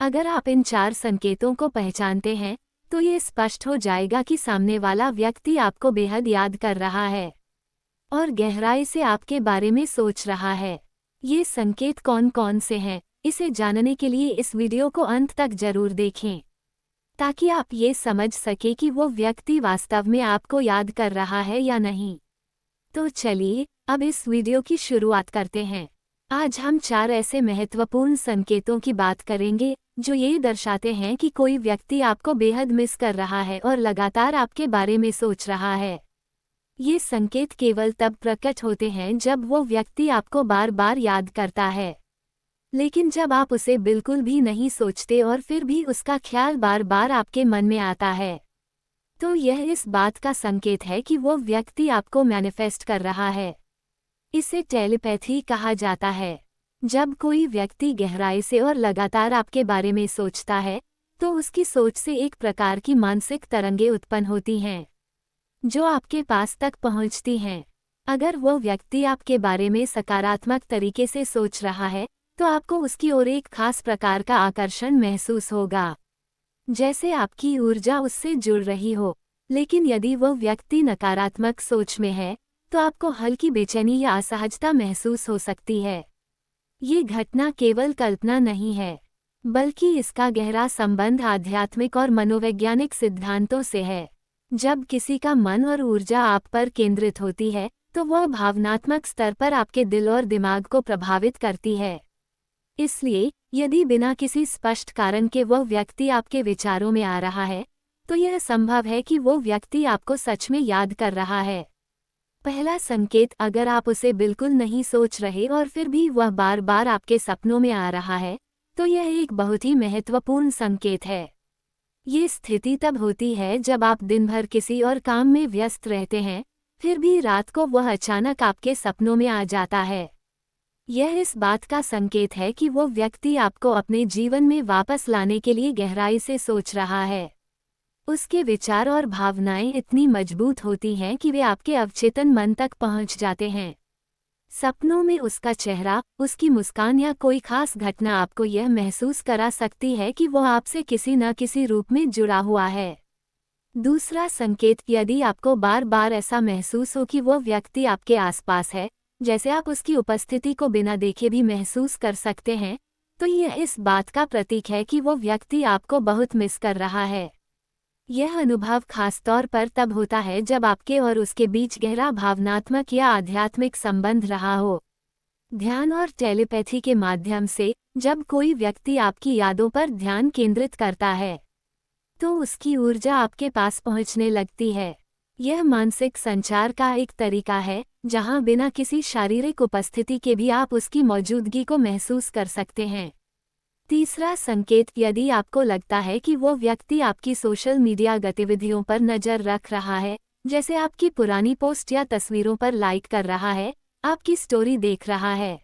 अगर आप इन 4 संकेतों को पहचानते हैं, तो ये स्पष्ट हो जाएगा कि सामने वाला व्यक्ति आपको बेहद याद कर रहा है और गहराई से आपके बारे में सोच रहा है। ये संकेत कौन-कौन से हैं, इसे जानने के लिए इस वीडियो को अंत तक जरूर देखें, ताकि आप ये समझ सकें कि वो व्यक्ति वास्तव में आपको याद कर रहा है या नहीं। तो चलिए, अब इस वीडियो की शुरुआत करते हैं। आज हम 4 ऐसे महत्वपूर्ण संकेतों की बात करेंगे, जो ये दर्शाते हैं कि कोई व्यक्ति आपको बेहद मिस कर रहा है और लगातार आपके बारे में सोच रहा है। ये संकेत केवल तब प्रकट होते हैं जब वो व्यक्ति आपको बार बार याद करता है, लेकिन जब आप उसे बिल्कुल भी नहीं सोचते और फिर भी उसका ख्याल बार बार आपके मन में आता है, तो यह इस बात का संकेत है कि वो व्यक्ति आपको मैनिफेस्ट कर रहा है। इसे टेलीपैथी कहा जाता है। जब कोई व्यक्ति गहराई से और लगातार आपके बारे में सोचता है, तो उसकी सोच से एक प्रकार की मानसिक तरंगें उत्पन्न होती हैं, जो आपके पास तक पहुंचती हैं। अगर वो व्यक्ति आपके बारे में सकारात्मक तरीके से सोच रहा है, तो आपको उसकी ओर एक खास प्रकार का आकर्षण महसूस होगा, जैसे आपकी ऊर्जा उससे जुड़ रही हो। लेकिन यदि वो व्यक्ति नकारात्मक सोच में है, तो आपको हल्की बेचैनी या असहजता महसूस हो सकती है। ये घटना केवल कल्पना नहीं है, बल्कि इसका गहरा संबंध आध्यात्मिक और मनोवैज्ञानिक सिद्धांतों से है। जब किसी का मन और ऊर्जा आप पर केंद्रित होती है, तो वह भावनात्मक स्तर पर आपके दिल और दिमाग को प्रभावित करती है। इसलिए, यदि बिना किसी स्पष्ट कारण के वो व्यक्ति आपके विचारों में आ रहा है, तो यह संभव है कि वो व्यक्ति आपको सच में याद कर रहा है। पहला संकेत, अगर आप उसे बिल्कुल नहीं सोच रहे और फिर भी वह बार बार आपके सपनों में आ रहा है, तो यह एक बहुत ही महत्वपूर्ण संकेत है। ये स्थिति तब होती है जब आप दिन भर किसी और काम में व्यस्त रहते हैं, फिर भी रात को वह अचानक आपके सपनों में आ जाता है। यह इस बात का संकेत है कि वो व्यक्ति आपको अपने जीवन में वापस लाने के लिए गहराई से सोच रहा है। उसके विचार और भावनाएं इतनी मजबूत होती हैं कि वे आपके अवचेतन मन तक पहुंच जाते हैं। सपनों में उसका चेहरा, उसकी मुस्कान या कोई खास घटना आपको यह महसूस करा सकती है कि वो आपसे किसी न किसी रूप में जुड़ा हुआ है। दूसरा संकेत, यदि आपको बार बार ऐसा महसूस हो कि वो व्यक्ति आपके आसपास है, जैसे आप उसकी उपस्थिति को बिना देखे भी महसूस कर सकते हैं, तो यह इस बात का प्रतीक है कि वो व्यक्ति आपको बहुत मिस कर रहा है। यह अनुभव खासतौर पर तब होता है जब आपके और उसके बीच गहरा भावनात्मक या आध्यात्मिक संबंध रहा हो। ध्यान और टेलीपैथी के माध्यम से, जब कोई व्यक्ति आपकी यादों पर ध्यान केंद्रित करता है, तो उसकी ऊर्जा आपके पास पहुंचने लगती है। यह मानसिक संचार का एक तरीका है, जहां बिना किसी शारीरिक उपस्थिति के भी आप उसकी मौजूदगी को महसूस कर सकते हैं। तीसरा संकेत, यदि आपको लगता है कि वो व्यक्ति आपकी सोशल मीडिया गतिविधियों पर नज़र रख रहा है, जैसे आपकी पुरानी पोस्ट या तस्वीरों पर लाइक कर रहा है, आपकी स्टोरी देख रहा है,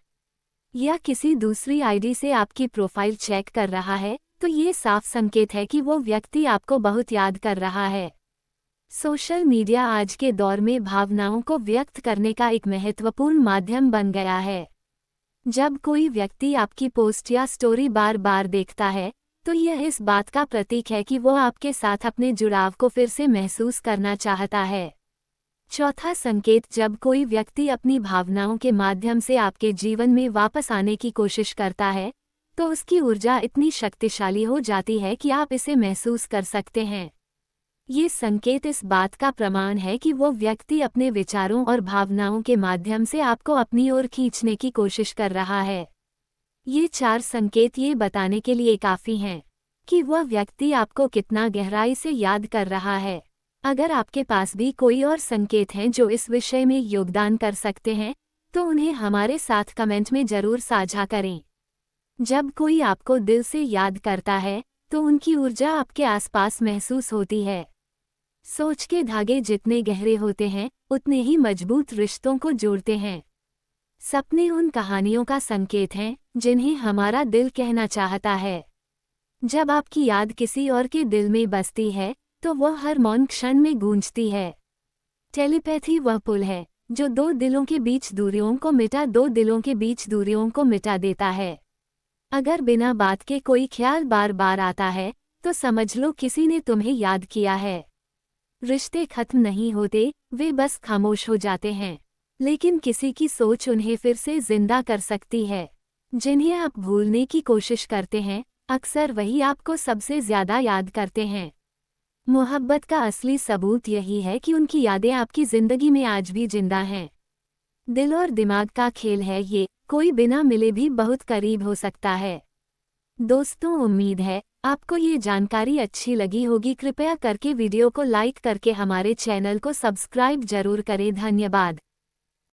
या किसी दूसरी आईडी से आपकी प्रोफाइल चेक कर रहा है, तो ये साफ संकेत है कि वो व्यक्ति आपको बहुत याद कर रहा है। सोशल मीडिया आज के दौर में भावनाओं को व्यक्त करने का एक महत्वपूर्ण माध्यम बन गया है। जब कोई व्यक्ति आपकी पोस्ट या स्टोरी बार बार देखता है, तो यह इस बात का प्रतीक है कि वो आपके साथ अपने जुड़ाव को फिर से महसूस करना चाहता है। चौथा संकेत, जब कोई व्यक्ति अपनी भावनाओं के माध्यम से आपके जीवन में वापस आने की कोशिश करता है, तो उसकी ऊर्जा इतनी शक्तिशाली हो जाती है कि आप इसे महसूस कर सकते हैं। ये संकेत इस बात का प्रमाण है कि वो व्यक्ति अपने विचारों और भावनाओं के माध्यम से आपको अपनी ओर खींचने की कोशिश कर रहा है। ये 4 संकेत ये बताने के लिए काफ़ी हैं कि वह व्यक्ति आपको कितना गहराई से याद कर रहा है। अगर आपके पास भी कोई और संकेत हैं जो इस विषय में योगदान कर सकते हैं, तो उन्हें हमारे साथ कमेंट में ज़रूर साझा करें। जब कोई आपको दिल से याद करता है, तो उनकी ऊर्जा आपके आसपास महसूस होती है। सोच के धागे जितने गहरे होते हैं, उतने ही मजबूत रिश्तों को जोड़ते हैं। सपने उन कहानियों का संकेत हैं, जिन्हें हमारा दिल कहना चाहता है। जब आपकी याद किसी और के दिल में बसती है, तो वह हर मौन क्षण में गूंजती है। टेलीपैथी वह पुल है, जो दो दिलों के बीच दूरियों को मिटा देता है। अगर बिना बात के कोई ख्याल बार बार आता है तो समझ लो किसी ने तुम्हें याद किया है। रिश्ते खत्म नहीं होते, वे बस खामोश हो जाते हैं। लेकिन किसी की सोच उन्हें फिर से जिंदा कर सकती है। जिन्हें आप भूलने की कोशिश करते हैं, अक्सर वही आपको सबसे ज्यादा याद करते हैं। मोहब्बत का असली सबूत यही है कि उनकी यादें आपकी जिंदगी में आज भी जिंदा हैं। दिल और दिमाग का खेल है ये, कोई बिना मिले भी बहुत करीब हो सकता है। दोस्तों, उम्मीद है आपको ये जानकारी अच्छी लगी होगी। कृपया करके वीडियो को लाइक करके हमारे चैनल को सब्सक्राइब जरूर करें। धन्यवाद।